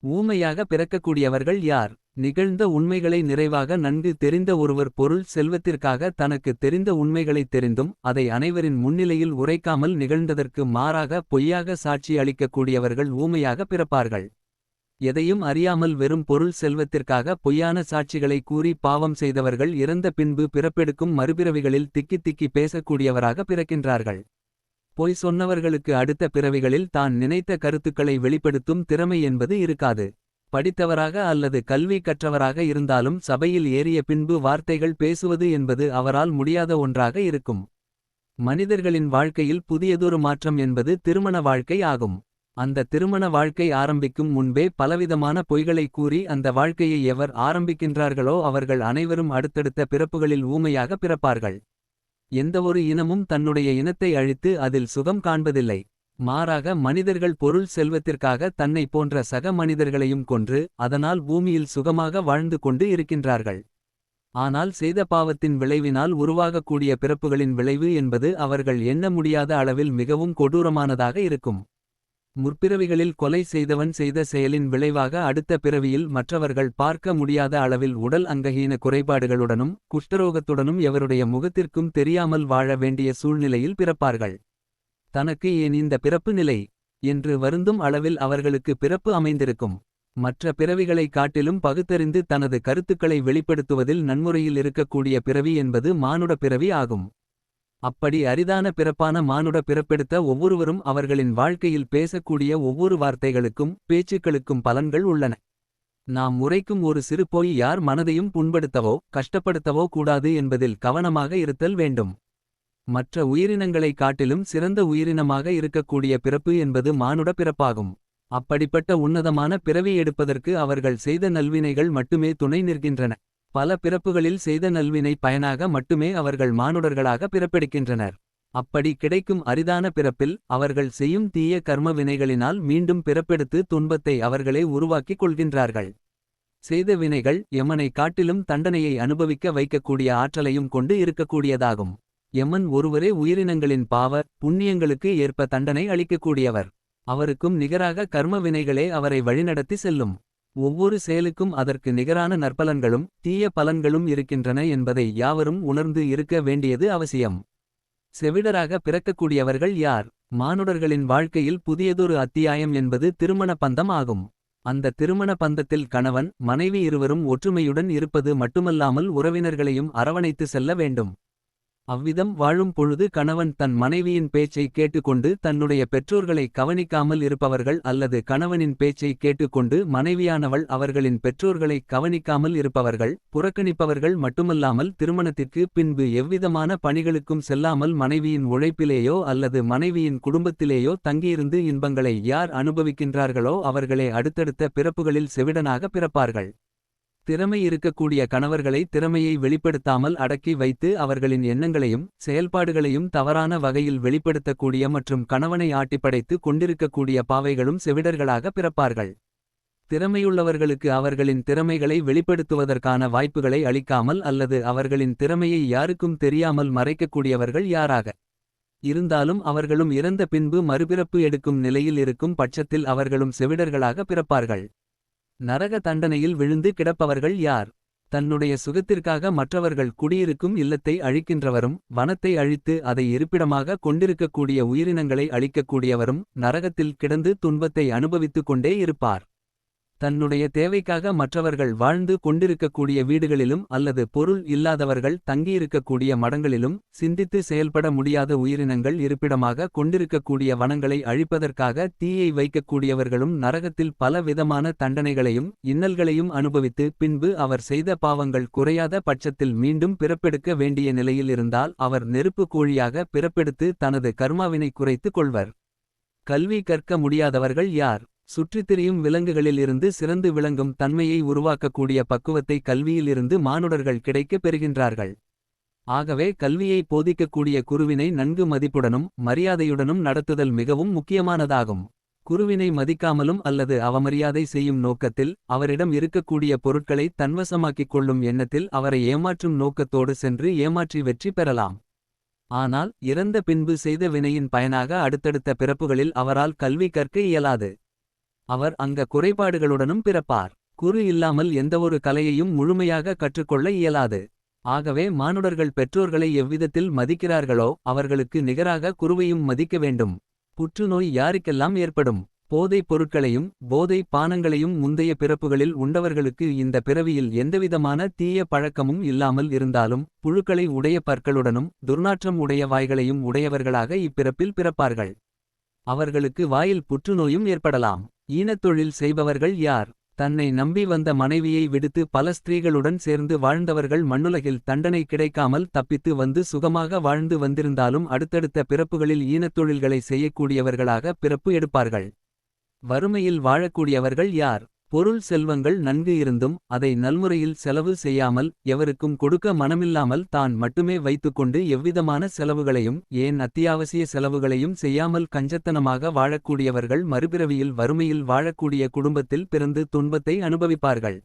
ஊமையாக பிறக்கக்கூடியவர்கள் யார்? நிகழ்ந்த உண்மைகளை நிறைவாக நன்கு தெரிந்த ஒருவர் பொருள் செல்வத்திற்காக தனக்கு தெரிந்த உண்மைகளைத் தெரிந்தும் அதை அனைவரின் முன்னிலையில் உரைக்காமல் நிகழ்ந்ததற்கு மாறாக பொய்யாக சாட்சி அளிக்கக்கூடியவர்கள் ஊமையாக பிறப்பார்கள். எதையும் அறியாமல் வெறும் பொருள் செல்வத்திற்காக பொய்யான சாட்சிகளை கூறி பாவம் செய்தவர்கள் இறந்த பின்பு பிறப்பெடுக்கும் மறுபிறவிகளில் திக்கி திக்கி பேசக்கூடியவராக பிறக்கின்றார்கள். பொய் சொன்னவர்களுக்கு அடுத்த பிறவிகளில் தான் நினைத்த கருத்துக்களை வெளிப்படுத்தும் திறமை என்பது இருக்காது. படித்தவராக அல்லது கல்வி கற்றவராக இருந்தாலும் சபையில் ஏறிய பின்பு வார்த்தைகள் பேசுவது என்பது அவரால் முடியாத ஒன்றாக இருக்கும். மனிதர்களின் வாழ்க்கையில் புதியதொரு மாற்றம் என்பது திருமண வாழ்க்கை ஆகும். அந்த திருமண வாழ்க்கை ஆரம்பிக்கும் முன்பே பலவிதமான பொய்களை கூறி அந்த வாழ்க்கையை எவர் ஆரம்பிக்கின்றார்களோ அவர்கள் அனைவரும் அடுத்தடுத்த பிறப்புகளில் ஊமையாக பிறப்பார்கள். எந்தவொரு இனமும் தன்னுடைய இனத்தை அழித்து அதில் சுகம் காண்பதில்லை. மாறாக மனிதர்கள் பொருள் செல்வத்திற்காக தன்னை போன்ற சக மனிதர்களையும் கொன்று அதனால் பூமியில் சுகமாக வாழ்ந்து கொண்டு இருக்கின்றார்கள். ஆனால் செய்த பாவத்தின் விளைவினால் உருவாகக்கூடிய பிறப்புகளின் விளைவு என்பது அவர்கள் எண்ண முடியாத அளவில் மிகவும் கொடூரமானதாக இருக்கும். முற்பிறவிகளில் கொலை செய்தவன் செய்த செயலின் விளைவாக அடுத்த பிறவியில் மற்றவர்கள் பார்க்க முடியாத அளவில் உடல் அங்கஹீன குறைபாடுகளுடனும் குஷ்டரோகத்துடனும் எவருடைய முகத்திற்கும் தெரியாமல் வாழ வேண்டிய சூழ்நிலையில் பிறப்பார்கள். தனக்கு ஏன் இந்த பிறப்பு நிலை என்று வருந்தும் அளவில் அவர்களுக்கு பிறப்பு அமைந்திருக்கும். மற்ற பிறவிகளை காட்டிலும் பகுத்தறிந்து தனது கருத்துக்களை வெளிப்படுத்துவதில் நன்முறையில் இருக்கக்கூடிய பிறவி என்பது மானுட பிறவி ஆகும். அப்படி அரிதான பிறப்பான மானுட பிறப்பெடுத்த ஒவ்வொருவரும் அவர்களின் வாழ்க்கையில் பேசக்கூடிய ஒவ்வொரு வார்த்தைகளுக்கும் பேச்சுக்களுக்கும் பலன்கள் உள்ளன. நாம் உரைக்கும் ஒரு சிறு பொய் யார் மனதையும் புண்படுத்தவோ கஷ்டப்படுத்தவோ கூடாது என்பதில் கவனமாக இருத்தல் வேண்டும். மற்ற உயிரினங்களை காட்டிலும் சிறந்த உயிரினமாக இருக்கக்கூடிய பிறப்பு என்பது மானுட பிறப்பாகும். அப்படிப்பட்ட உன்னதமான பிறவி எடுப்பதற்கு அவர்கள் செய்த நல்வினைகள் மட்டுமே துணை நிற்கின்றன. பல பிறப்புகளில் செய்த நல்வினை பயனாக மட்டுமே அவர்கள் மானுடர்களாக பிறப்பெடுக்கின்றனர். அப்படி கிடைக்கும் அரிதான பிறப்பில் அவர்கள் செய்யும் தீய கர்ம வினைகளினால் மீண்டும் பிறப்பெடுத்து துன்பத்தை அவர்களே உருவாக்கிக் கொள்கின்றார்கள். செய்த வினைகள் யமனை காட்டிலும் தண்டனையை அனுபவிக்க வைக்கக்கூடிய ஆற்றலையும் கொண்டு இருக்கக்கூடியதாகும். யமன் ஒருவரே உயிரினங்களின் பாவ புண்ணியங்களுக்கு ஏற்ப தண்டனை அளிக்கக்கூடியவர். அவருக்கும் நிகராக கர்ம வினைகளே அவரை வழிநடத்தி செல்லும். ஒவ்வொரு செயலுக்கும் அதற்கு நிகரான நற்பலன்களும் தீய பலன்களும் இருக்கின்றன என்பதை யாவரும் உணர்ந்து இருக்க வேண்டியது அவசியம். செவிடராக பிறக்கக்கூடியவர்கள் யார்? மானுடர்களின் வாழ்க்கையில் புதியதொரு அத்தியாயம் என்பது திருமண பந்தம் ஆகும். அந்த திருமண பந்தத்தில் கணவன் மனைவி இருவரும் ஒற்றுமையுடன் இருப்பது மட்டுமல்லாமல் உறவினர்களையும் அரவணைத்து செல்ல வேண்டும். அவ்விதம் வாழும் பொழுது கணவன் தன் மனைவியின் பேச்சை கேட்டுக்கொண்டு தன்னுடைய பெற்றோர்களை கவனிக்காமல் இருப்பவர்கள் அல்லது கணவனின் பேச்சை கேட்டுக்கொண்டு மனைவியானவள் அவர்களின் பெற்றோர்களை கவனிக்காமல் இருப்பவர்கள் புறக்கணிப்பவர்கள் மட்டுமல்லாமல் திருமணத்திற்கு பின்பு எவ்விதமான பணிகளுக்கும் செல்லாமல் மனைவியின் உழைப்பிலேயோ அல்லது மனைவியின் குடும்பத்திலேயோ தங்கியிருந்து இன்பங்களை யார் அனுபவிக்கின்றார்களோ அவர்களே அடுத்தடுத்த பிறப்புகளில் செவிடனாக பிறப்பார்கள். திறமை இருக்கக்கூடிய கணவர்களை திறமையை வெளிப்படுத்தாமல் அடக்கி வைத்து அவர்களின் எண்ணங்களையும் செயல்பாடுகளையும் தவறான வகையில் வெளிப்படுத்தக்கூடிய மற்றும் கணவனை ஆட்டிப்படைத்து கொண்டிருக்கக்கூடிய பாவைகளும் செவிடர்களாக பிறப்பார்கள். திறமையுள்ளவர்களுக்கு அவர்களின் திறமைகளை வெளிப்படுத்துவதற்கான வாய்ப்புகளை அளிக்காமல் அல்லது அவர்களின் திறமையை யாருக்கும் தெரியாமல் மறைக்கக்கூடியவர்கள் யாராக இருந்தாலும் அவர்களும் இறந்த பின்பு மறுபிறப்பு எடுக்கும் நிலையில் இருக்கும் பட்சத்தில் அவர்களும் செவிடர்களாக பிறப்பார்கள். நரக தண்டனையில் விழுந்து கிடப்பவர்கள் யார்? தன்னுடைய சுகத்திற்காக மற்றவர்கள் குடியிருக்கும் இல்லத்தை அழிக்கின்றவரும் வனத்தை அழித்து அதை இருப்பிடமாக கொண்டிருக்கக்கூடிய உயிரினங்களை அழிக்கக்கூடியவரும் நரகத்தில் கிடந்து துன்பத்தை அனுபவித்துக் கொண்டே இருப்பார். தன்னுடைய தேவைக்காக மற்றவர்கள் வாழ்ந்து கொண்டிருக்கக்கூடிய வீடுகளிலும் அல்லது பொருள் இல்லாதவர்கள் தங்கியிருக்கக்கூடிய மடங்களிலும் சிந்தித்து செயல்பட முடியாத உயிரினங்கள் இருப்பிடமாக கொண்டிருக்கக்கூடிய வனங்களை அழிப்பதற்காக தீயை வைக்கக்கூடியவர்களும் நரகத்தில் பல விதமான தண்டனைகளையும் இன்னல்களையும் அனுபவித்து பின்பு அவர் செய்த பாவங்கள் குறையாத பட்சத்தில் மீண்டும் பிறப்பெடுக்க வேண்டிய நிலையில் இருந்தால் அவர் நெருப்பு கோழியாக பிறப்பெடுத்து தனது கர்மாவினை குறைத்துக் கொள்வர். கல்வி கற்க முடியாதவர்கள் யார்? சுற்றித் திரியும் விலங்குகளில் இருந்து சிறந்து விளங்கும் தன்மையை உருவாக்கக்கூடிய பக்குவத்தை கல்வியிலிருந்து மானுடர்கள் கிடைக்கப் பெறுகின்றார்கள். ஆகவே கல்வியை போதிக்கக்கூடிய குருவினை நன்கு மதிப்புடனும் மரியாதையுடனும் நடத்துதல் மிகவும் முக்கியமானதாகும். குருவினை மதிக்காமலும் அல்லது அவமரியாதை செய்யும் நோக்கத்தில் அவரிடம் இருக்கக்கூடிய பொருட்களை தன்வசமாக்கிக் கொள்ளும் எண்ணத்தில் அவரை ஏமாற்றும் நோக்கத்தோடு சென்று ஏமாற்றி வெற்றி பெறலாம். ஆனால் இறந்த பின்பு செய்த வினையின் பயனாக அடுத்தடுத்த பிறப்புகளில் அவரால் கல்வி கற்க இயலாது. அவர் அங்க குறைபாடுகளுடனும் பிறப்பார். குரு இல்லாமல் எந்தவொரு கலையையும் முழுமையாக கற்றுக்கொள்ள இயலாது. ஆகவே மானுடர்கள் பெற்றோர்களை எவ்விதத்தில் மதிக்கிறார்களோ அவர்களுக்கு நிகராக குருவையும் மதிக்க வேண்டும். புற்றுநோய் யாருக்கெல்லாம் ஏற்படும். போதைப் பொருட்களையும் போதை பானங்களையும் முந்தைய பிறப்புகளில் உண்டவர்களுக்கு இந்த பிறவியில் எந்தவிதமான தீய பழக்கமும் இல்லாமல் இருந்தாலும் புழுக்களை உடைய பற்களுடனும் துர்நாற்றம் உடைய வாய்களையும் உடையவர்களாக இப்பிறப்பில் பிறப்பார்கள். அவர்களுக்கு வாயில் புற்றுநோயும் ஏற்படலாம். ஈனத்தொழில் செய்பவர்கள் யார். தன்னை நம்பி வந்த மனைவியை விடுத்து பல ஸ்திரீகளுடன் சேர்ந்து வாழ்ந்தவர்கள் மண்ணுலகில் தண்டனை கிடைக்காமல் தப்பித்து வந்து சுகமாக வாழ்ந்து வந்திருந்தாலும் அடுத்தடுத்த பிறப்புகளில் ஈனத்தொழில்களை செய்யக்கூடியவர்களாக பிறப்பு எடுப்பார்கள். வறுமையில் வாழக்கூடியவர்கள் யார். பொருள் செல்வங்கள் நன்கு இருந்தும் அதை நல்முறையில் செலவு செய்யாமல் எவருக்கும் கொடுக்க மனமில்லாமல் தான் மட்டுமே வைத்துக்கொண்டு எவ்விதமான செலவுகளையும் ஏன் அத்தியாவசிய செலவுகளையும் செய்யாமல் கஞ்சத்தனமாக வாழக்கூடியவர்கள் மறுபிறவியில் வறுமையில் வாழக்கூடிய குடும்பத்தில் பிறந்து துன்பத்தை அனுபவிப்பார்கள்.